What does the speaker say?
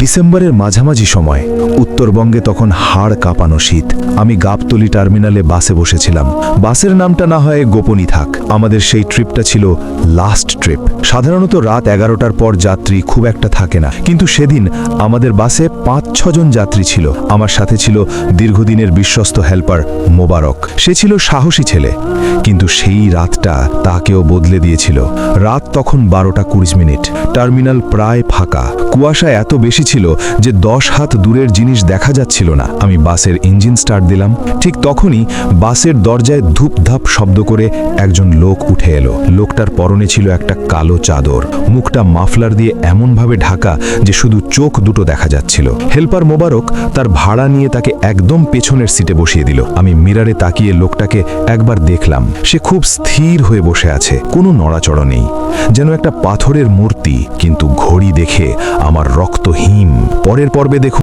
ডিসেম্বরের মাঝামাঝি সময় উত্তরবঙ্গে তখন হাড় কাঁপানো শীত। আমি গাবতলী টার্মিনালে বাসে বসেছিলাম। বাসের নামটা না হয় গোপনই থাক, আমাদের সেই ট্রিপটা ছিল লাস্ট ট্রিপ। সাধারণত রাত 11টার পর যাত্রী খুব একটা থাকে না, কিন্তু সেদিন আমাদের বাসে 5-6 জন যাত্রী ছিল। আমার সাথে ছিল দীর্ঘদিনের বিশ্বস্ত হেল্পার মোবারক। সে ছিল সাহসী ছেলে, কিন্তু সেই রাতটা তাকেও বদলে দিয়েছিল। রাত তখন 12:20। টার্মিনাল প্রায় ফাঁকা। কুয়াশা এত বেশি ছিল যে 10 হাত দূরের জিনিস দেখা যাচ্ছিল না। আমি বাসের ইঞ্জিন স্টার্ট দিলাম। ঠিক তখনই বাসের দরজায় ধূপধাপ শব্দ করে একজন লোক উঠে এলো। লোকটার পরনে ছিল একটা কালো চাদর, মুখটা মাফলার দিয়ে এমনভাবে ঢাকা যে শুধু চোখ দুটো দেখা যাচ্ছিল। হেল্পার মোবারক তার ভাড়া নিয়ে তাকে একদম পেছনের সিটে বসিয়ে দিল। আমি মিরারে তাকিয়ে লোকটাকে একবার দেখলাম। সে খুব স্থির হয়ে বসে আছে, কোনো নড়াচড়া নেই, যেন একটা পাথরের মূর্তি। কিন্তু ঘড়ি দেখে আমার রক্ত হিম। পরের পর্বে দেখুন।